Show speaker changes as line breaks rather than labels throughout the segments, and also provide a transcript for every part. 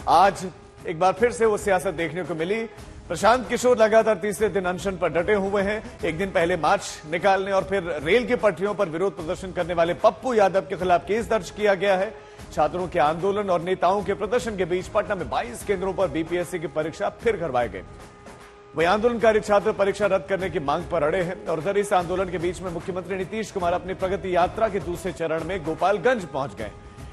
आज एक बार फिर से वो सियासत देखने को मिली। प्रशांत किशोर लगातार तीसरे दिन अनशन पर डटे हुए हैं। एक दिन पहले मार्च निकालने और फिर रेल की पटरियों पर विरोध प्रदर्शन करने वाले पप्पू यादव के खिलाफ केस दर्ज किया गया है। छात्रों के आंदोलन और नेताओं के प्रदर्शन के बीच पटना में 22 केंद्रों पर बीपीएससी की परीक्षा फिर करवाए गए। वही आंदोलनकारी छात्र परीक्षा रद्द करने की मांग पर अड़े हैं और उधर इस आंदोलन के बीच में मुख्यमंत्री नीतीश कुमार अपनी प्रगति यात्रा के दूसरे चरण में गोपालगंज पहुंच गए।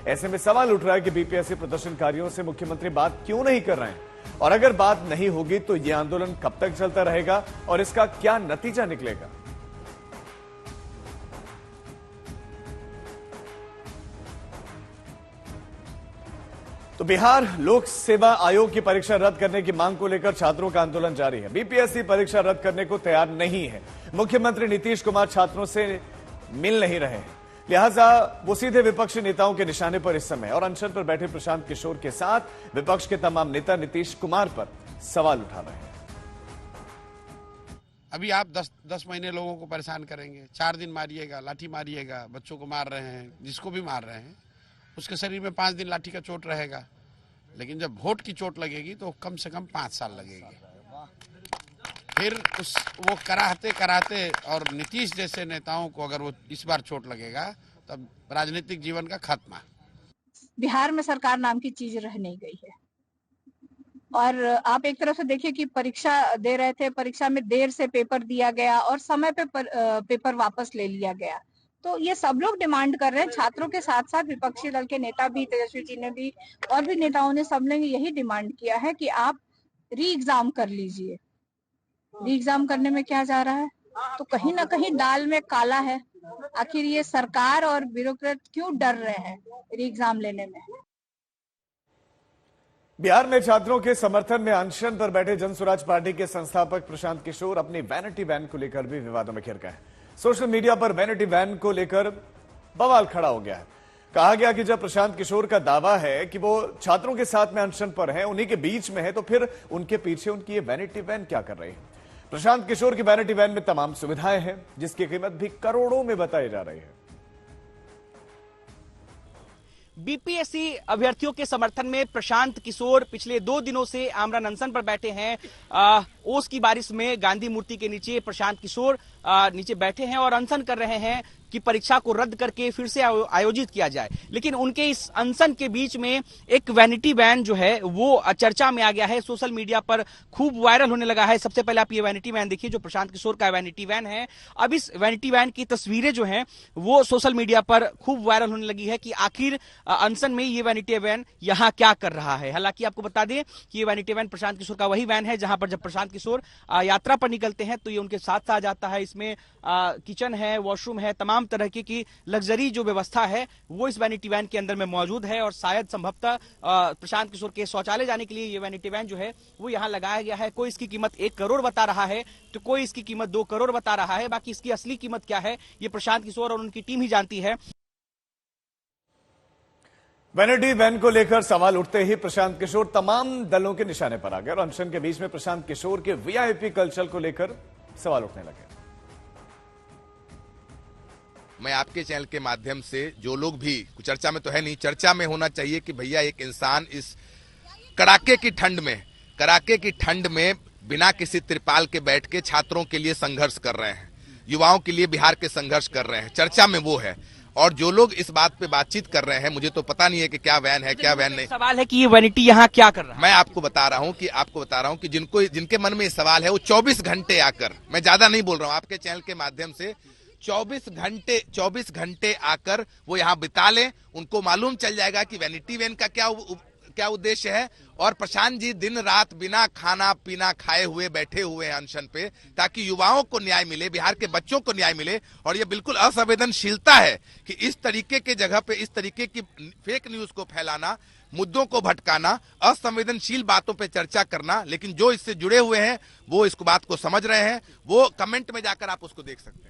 ऐसे में सवाल उठ रहा है कि बीपीएससी प्रदर्शनकारियों से मुख्यमंत्री बात क्यों नहीं कर रहे हैं, और अगर बात नहीं होगी तो यह आंदोलन कब तक चलता रहेगा और इसका क्या नतीजा निकलेगा। तो बिहार लोक सेवा आयोग की परीक्षा रद्द करने की मांग को लेकर छात्रों का आंदोलन जारी है। बीपीएससी परीक्षा रद्द करने को तैयार नहीं है। मुख्यमंत्री नीतीश कुमार छात्रों से मिल नहीं रहे हैं, लिहाजा वो सीधे विपक्षी नेताओं के निशाने पर इस समय और अनशन पर बैठे प्रशांत किशोर के साथ विपक्ष के तमाम नेता नीतीश कुमार पर सवाल उठा रहे हैं।
अभी आप 10 महीने लोगों को परेशान करेंगे, 4 दिन मारिएगा, लाठी मारिएगा, बच्चों को मार रहे हैं, जिसको भी मार रहे हैं उसके शरीर में 5 दिन लाठी का चोट रहेगा, लेकिन जब वोट की चोट लगेगी तो कम से कम 5 साल लगेगी। फिर वो कराते और नीतीश जैसे नेताओं को अगर वो इस बार चोट लगेगा तब राजनीतिक जीवन का खात्मा।
बिहार में सरकार नाम की चीज रह नहीं गई है। और आप एक तरफ से देखिए कि परीक्षा दे रहे थे, परीक्षा में देर से पेपर दिया गया और समय पे पेपर वापस ले लिया गया। तो ये सब लोग डिमांड कर रहे हैं, छात्रों के साथ साथ विपक्षी दल के नेता भी, तेजस्वी जी ने भी और भी नेताओं ने, सबने यही डिमांड किया है कि आप री एग्जाम कर लीजिए। री एग्जाम करने में क्या जा रहा है? तो कहीं ना कहीं दाल में काला है। आखिर ये सरकार और ब्यूरोक्रेट क्यों डर रहे हैं री एग्जाम लेने में?
बिहार में छात्रों के समर्थन में अनशन पर बैठे जनसुराज पार्टी के संस्थापक प्रशांत किशोर अपनी वैनिटी वैन को लेकर भी विवादों में घिर गए। सोशल मीडिया पर वैनिटी वैन को लेकर बवाल खड़ा हो गया है। कहा गया कि जब प्रशांत किशोर का दावा है कि वो छात्रों के साथ में अनशन पर है, उन्हीं के बीच में है, तो फिर उनके पीछे उनकी ये वैनिटी वैन क्या कर रही है। प्रशांत किशोर की वैनिटी वैन में तमाम सुविधाएं हैं, जिसकी कीमत भी करोड़ों में बताई जा रही है।
बीपीएससी अभ्यर्थियों के समर्थन में प्रशांत किशोर पिछले 2 दिनों से आमरण अनशन पर बैठे हैं। ओस की बारिश में गांधी मूर्ति के नीचे प्रशांत किशोर नीचे बैठे हैं और अनशन कर रहे हैं कि परीक्षा को रद्द करके फिर से आयोजित किया जाए। लेकिन उनके इस अनशन के बीच में एक वैनिटी वैन जो है वो चर्चा में आ गया है, सोशल मीडिया पर खूब वायरल होने लगा है। सबसे पहले आप ये वैनिटी वैन देखिए जो प्रशांत किशोर का वैनिटी वैन है। अब इस वैनिटी वैन की तस्वीरें जो हैं वो सोशल मीडिया पर खूब वायरल होने लगी है कि आखिर अनशन में ये वैनिटी वैन यहाँ क्या कर रहा है। हालांकि आपको बता दें कि ये वैनिटी वैन प्रशांत किशोर का वही वैन है जहां पर जब प्रशांत किशोर यात्रा पर निकलते हैं तो ये उनके साथ आ जाता है। इसमें किचन है, वॉशरूम है, तमाम तरह की लग्जरी जो व्यवस्था है वो इस वैनिटी वैन के अंदर में मौजूद है। और शायद संभवतः प्रशांत किशोर के शौचालय जाने के लिए ये वैनिटी वैन जो है वो यहाँ लगाया गया है। कोई इसकी कीमत 1 करोड़ बता रहा है तो कोई इसकी कीमत 2 करोड़ बता रहा है। बाकी इसकी असली कीमत क्या है ये प्रशांत किशोर और उनकी टीम ही जानती है।
वैनिटी वैन को लेकर सवाल उठते ही प्रशांत किशोर तमाम दलों के निशाने पर आ गए और अनशन के बीच में प्रशांत किशोर के वीआईपी कल्चर को लेकर सवाल उठने लगे।
मैं आपके चैनल के माध्यम से जो लोग भी चर्चा में तो है नहीं, चर्चा में होना चाहिए कि भैया एक इंसान इस कड़ाके की ठंड में बिना किसी त्रिपाल के बैठ के छात्रों के लिए संघर्ष कर रहे हैं, युवाओं के लिए बिहार के संघर्ष कर रहे हैं, चर्चा में वो है। और जो लोग इस बात पे बातचीत कर रहे हैं, मुझे तो पता नहीं है कि क्या वैन है क्या वैन नहीं।
सवाल है कि ये वैनिटी यहाँ क्या कर रहा है।
मैं आपको बता रहा हूँ कि जिनके मन में ये सवाल है वो 24 घंटे आकर, मैं ज्यादा नहीं बोल रहा हूँ, आपके चैनल के माध्यम से 24 घंटे आकर वो यहाँ बिता लें, उनको मालूम चल जाएगा कि वैनिटी वैन का क्या उद्देश्य है। और प्रशांत जी दिन रात बिना खाना पीना खाए हुए बैठे हुए हैं अनशन पे, ताकि युवाओं को न्याय मिले, बिहार के बच्चों को न्याय मिले। और ये बिल्कुल असंवेदनशीलता है कि इस तरीके के जगह पे इस तरीके की फेक न्यूज को फैलाना, मुद्दों को भटकाना, असंवेदनशील बातों पे चर्चा करना। लेकिन जो इससे जुड़े हुए हैं वो इस बात को समझ रहे हैं, वो कमेंट में जाकर आप उसको देख सकते हैं।